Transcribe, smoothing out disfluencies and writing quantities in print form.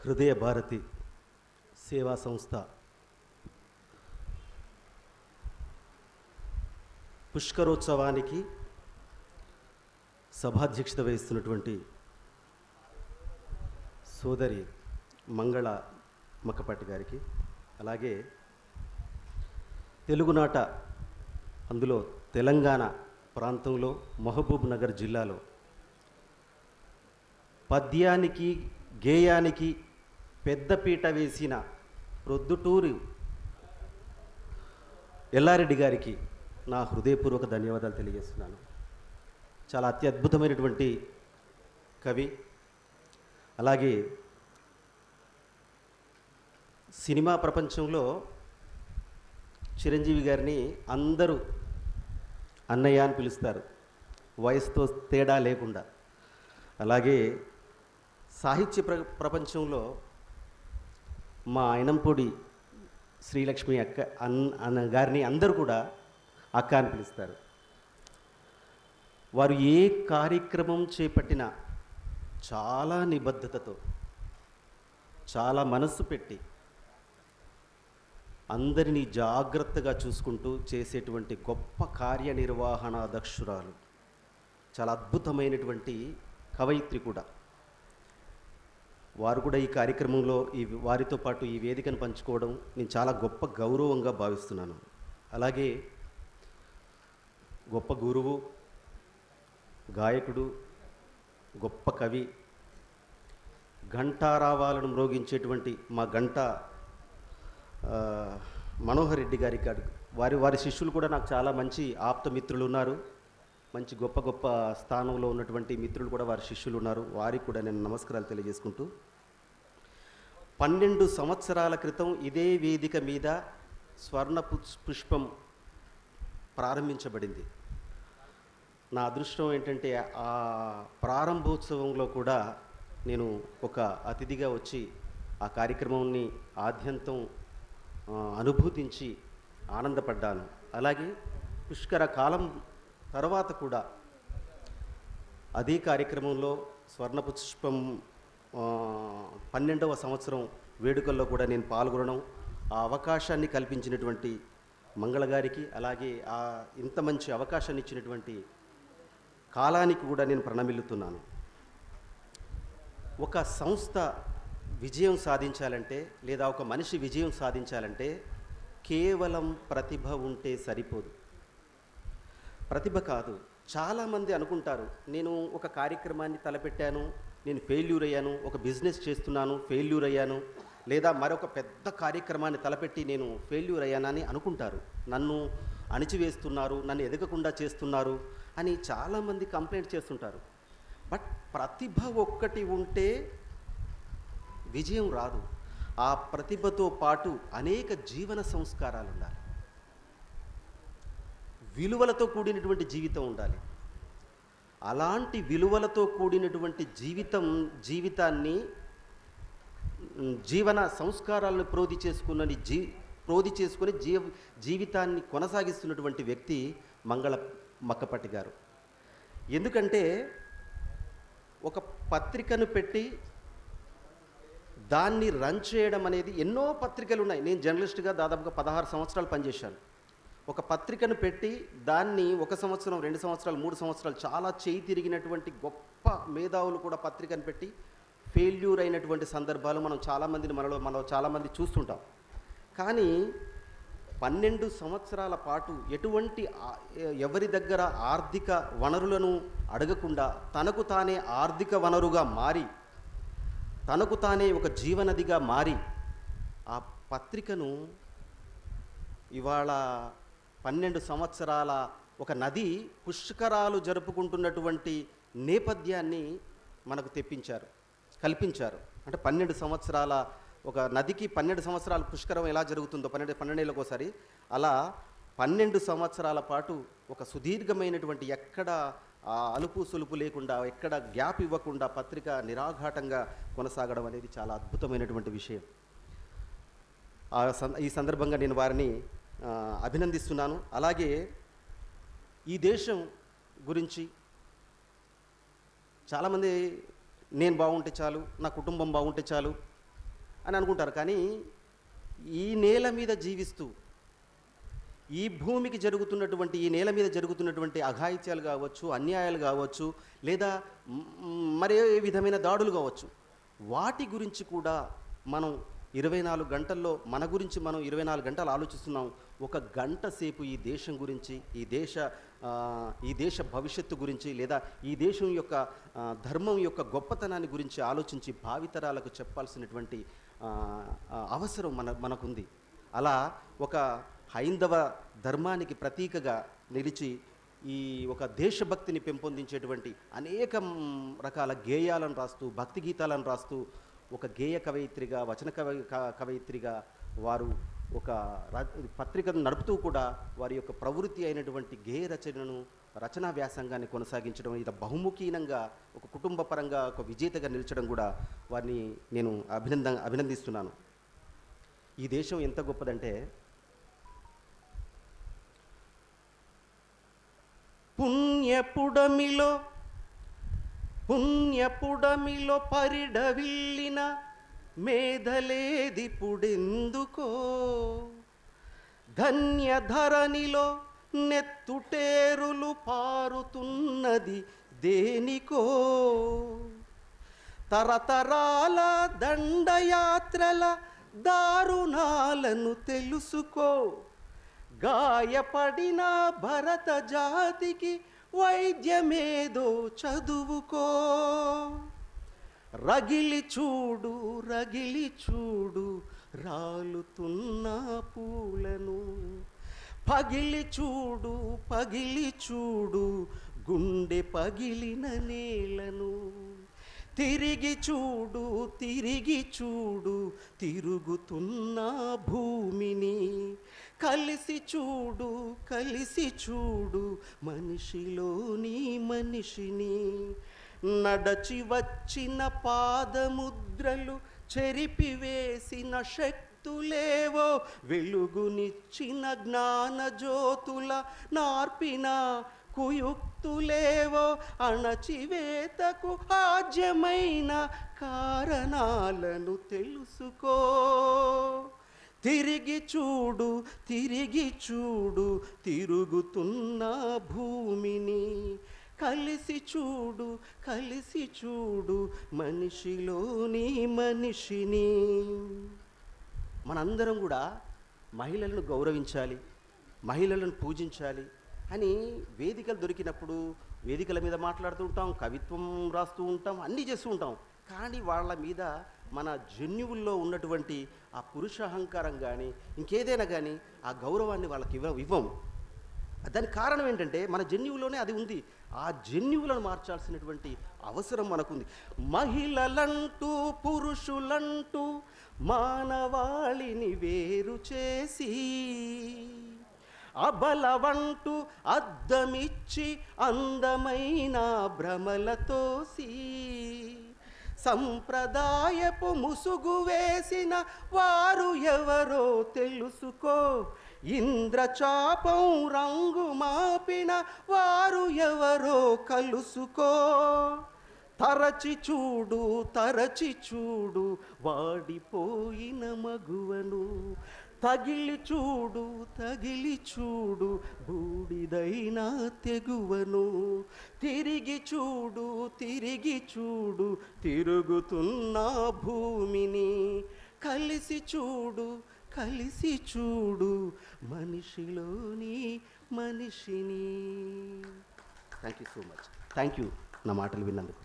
హృదయ భారతి సేవా సంస్థ పుష్కరోత్సవానికి సభాధ్యక్షత వహిస్తున్నటువంటి సోదరి మంగళ మక్కపాటి గారికి, అలాగే తెలుగునాట అందులో తెలంగాణ ప్రాంతంలో మహబూబ్ నగర్ జిల్లాలో పద్యానికి గేయానికి పెద్దపీట వేసిన ప్రొద్దుటూరు ఎల్లారెడ్డి గారికి నా హృదయపూర్వక ధన్యవాదాలు తెలియజేస్తున్నాను. చాలా అత్యద్భుతమైనటువంటి కవి, అలాగే సినిమా ప్రపంచంలో చిరంజీవి గారిని అందరూ అన్నయ్య అని పిలుస్తారు, వయసుతో తేడా లేకుండా. అలాగే సాహిత్య ప్రపంచంలో మా ఆయనంపూడి శ్రీలక్ష్మి అక్క అన్న గారిని అందరూ కూడా అక్క అని పిలుస్తారు. వారు ఏ కార్యక్రమం చేపట్టినా చాలా నిబద్ధతతో, చాలా మనస్సు పెట్టి అందరినీ జాగ్రత్తగా చూసుకుంటూ చేసేటువంటి గొప్ప కార్యనిర్వహణ దక్షురాలు, చాలా అద్భుతమైనటువంటి కవయిత్రి కూడా. వారు కూడా ఈ కార్యక్రమంలో వారితో పాటు ఈ వేదికను పంచుకోవడం నేను చాలా గొప్ప గౌరవంగా భావిస్తున్నాను. అలాగే గొప్ప గురువు, గాయకుడు, గొప్ప కవి, ఘంటారావాలను మ్రోగించేటువంటి మా గంట మనోహర్ రెడ్డి గారికి వారి శిష్యులు కూడా నాకు చాలా మంచి ఆప్త మిత్రులు ఉన్నారు. మంచి గొప్ప గొప్ప స్థానంలో ఉన్నటువంటి మిత్రులు కూడా వారి శిష్యులు ఉన్నారు. వారికి కూడా నేను నమస్కారాలు తెలియజేసుకుంటూ, 12 సంవత్సరాల క్రితం ఇదే వేదిక మీద స్వర్ణ పుష్పం ప్రారంభించబడింది. నా అదృష్టం ఏంటంటే ఆ ప్రారంభోత్సవంలో కూడా నేను ఒక అతిథిగా వచ్చి ఆ కార్యక్రమాన్ని ఆద్యంతం అనుభూతించి ఆనందపడ్డాను. అలాగే పుష్కర కాలం తర్వాత కూడా అదే కార్యక్రమంలో స్వర్ణ పుష్పం 12వ సంవత్సరం వేడుకల్లో కూడా నేను పాల్గొనడం, ఆ అవకాశాన్ని కల్పించినటువంటి మంగళ గారికి, అలాగే ఇంత మంచి అవకాశాన్ని ఇచ్చినటువంటి కాలానికి కూడా నేను ప్రణమిల్లుతున్నాను. ఒక సంస్థ విజయం సాధించాలంటే, లేదా ఒక మనిషి విజయం సాధించాలంటే కేవలం ప్రతిభ ఉంటే సరిపోదు. ప్రతిభ కాదు. చాలామంది అనుకుంటారు, నేను ఒక కార్యక్రమాన్ని తలపెట్టాను, నేను ఫెయిల్యూర్ అయ్యాను, ఒక బిజినెస్ చేస్తున్నాను, ఫెయిల్యూర్ అయ్యాను, లేదా మరొక పెద్ద కార్యక్రమాన్ని తలపెట్టి నేను ఫెయిల్యూర్ అయ్యానని అనుకుంటారు. నన్ను అణిచివేస్తున్నారు, నన్ను ఎదగకుండా చేస్తున్నారు అని చాలామంది కంప్లైంట్ చేస్తుంటారు. బట్ ప్రతిభ ఒక్కటి ఉంటే విజయం రాదు. ఆ ప్రతిభతో పాటు అనేక జీవన సంస్కారాలు ఉండాలి, విలువలతో కూడినటువంటి జీవితం ఉండాలి. అలాంటి విలువలతో కూడినటువంటి జీవితాన్ని జీవన సంస్కారాలను ప్రోధి చేసుకుని జీవితాన్ని కొనసాగిస్తున్నటువంటి వ్యక్తి మంగళ మక్కపాటి గారు. ఎందుకంటే ఒక పత్రికను పెట్టి దాన్ని రన్ చేయడం అనేది, ఎన్నో పత్రికలు ఉన్నాయి. నేను జర్నలిస్ట్గా దాదాపుగా 16 సంవత్సరాలు పనిచేశాను. ఒక పత్రికను పెట్టి దాన్ని 1 సంవత్సరం, 2 సంవత్సరాలు, 3 సంవత్సరాలు చాలా చేయి తిరిగినటువంటి గొప్ప మేధావులు కూడా పత్రికను పెట్టి ఫెయిల్యూర్ అయినటువంటి సందర్భాలు మనలో చాలామంది చూస్తుంటాం. కానీ 12 సంవత్సరాల పాటు ఎవరి దగ్గర ఆర్థిక వనరులను అడగకుండా తనకు తానే ఆర్థిక వనరుగా మారి, తనకు తానే ఒక జీవనదిగా మారి, ఆ పత్రికను ఇవాళ 12 సంవత్సరాల ఒక నది పుష్కరాలు జరుపుకుంటున్నటువంటి నేపథ్యాన్ని మనకు కల్పించారు. అంటే 12 సంవత్సరాల ఒక నదికి 12 సంవత్సరాల పుష్కరం ఎలా జరుగుతుందో 12 ఏళ్ళకి ఒకసారి, అలా 12 సంవత్సరాల పాటు ఒక సుదీర్ఘమైనటువంటి ఎక్కడ అలుపు సులుపు లేకుండా, ఎక్కడ గ్యాప్ ఇవ్వకుండా పత్రిక నిరాఘాటంగా కొనసాగడం అనేది చాలా అద్భుతమైనటువంటి విషయం. ఈ సందర్భంగా నేను వారిని అభినందిస్తున్నాను. అలాగే ఈ దేశం గురించి చాలామంది నేను బాగుంటే చాలు, నా కుటుంబం బాగుంటే చాలు, అని అనుకుంటారు. కానీ ఈ నేల మీద జీవిస్తూ ఈ భూమికి జరుగుతున్నటువంటి, ఈ నేల మీద జరుగుతున్నటువంటి అఘాయిత్యాలు కావచ్చు, అన్యాయాలు కావచ్చు, లేదా మరే విధమైన దాడులు కావచ్చు, వాటి గురించి కూడా మనం 24 గంటల్లో మన గురించి మనం 24 గంటలు ఆలోచిస్తున్నాం. ఒక గంట సేపు ఈ దేశం గురించి, ఈ దేశ భవిష్యత్తు గురించి, లేదా ఈ దేశం యొక్క ధర్మం యొక్క గొప్పతనాన్ని గురించి ఆలోచించి భావితరాలకు చెప్పాల్సినటువంటి అవసరం మనకుంది. అలా ఒక హైందవ ధర్మానికి ప్రతీకగా నిలిచి ఈ ఒక దేశభక్తిని పెంపొందించేటువంటి అనేక రకాల గేయాలను రాస్తూ, భక్తి గీతాలను రాస్తూ, ఒక గేయ కవయిత్రిగా, వచన కవయిత్రిగా వారు ఒక పత్రికను నడుపుతూ కూడా వారి యొక్క ప్రవృత్తి అయినటువంటి గేయ రచనా వ్యాసంగాన్ని కొనసాగించడం, ఇది బహుముఖీనంగా ఒక కుటుంబ పరంగా ఒక విజేతగా నిలిచడం కూడా వారిని నేను అభినందిస్తున్నాను. ఈ దేశం ఎంత గొప్పదంటే, పుణ్యపుడమిలో పరిడవిల్లిన మేధలేదిపుడెందుకో, ధన్యధరణిలో నెత్తుటేరులు పారుతున్నది దేనికో, తరతరాల దండయాత్రల దారుణాలను తెలుసుకో, గాయపడిన భరత జాతికి వైద్యమేదో చదువుకో, రగిలి చూడు రాలుతున్న పూలను, పగిలి చూడు గుండె పగిలిన నేలను, తిరిగి చూడు తిరుగుతున్న భూమిని, కలిసి చూడు మనిషిలోని మనిషిని, నడచి వచ్చిన పాదముద్రలు చెరిపివేసిన శక్తులేవో, వెలుగునిచ్చిన జ్ఞానజ్యోతుల నార్పిన కుయుక్తులేవో, అణచివేతకు ఆజ్యమైన కారణాలను తెలుసుకో, తిరిగి చూడు తిరుగుతున్న భూమిని, కలిసి చూడు మనిషిలోని మనిషిని. మనందరం కూడా మహిళలను గౌరవించాలి, మహిళలను పూజించాలి అని వేదికలు దొరికినప్పుడు వేదికల మీద మాట్లాడుతూ ఉంటాం, కవిత్వం రాస్తూ ఉంటాం, అన్నీ చేస్తూ ఉంటాం. కానీ వాళ్ళ మీద మన జన్యువుల్లో ఉన్నటువంటి ఆ పురుషాహంకారం కానీ ఇంకేదైనా కానీ ఆ గౌరవాన్ని వాళ్ళకి ఇవ్వము. దానికి కారణం ఏంటంటే మన జన్యువులోనే అది ఉంది. ఆ జన్యువులను మార్చాల్సినటువంటి అవసరం మనకుంది. మహిళలంటూ పురుషులంటూ మానవాళిని వేరు చేసి, అబలవంటూ అద్దమిచ్చి అందమైన భ్రమలతోసి, సంప్రదాయపు ముసుగు వేసిన వారు ఎవరో తెలుసుకో, ఇంద్రచాపం రంగు మాపిన వారు ఎవరో కలుసుకో, తరచి చూడు వాడిపోయిన మగువను, తగిలి చూడు బూడిదైన తెగువను, తిరిగి చూడు తిరుగుతున్న భూమిని, కలిసి చూడు మనిషిలోని మనిషిని. Thank you so much. Thank you నా మాటలు విన్నందుకు.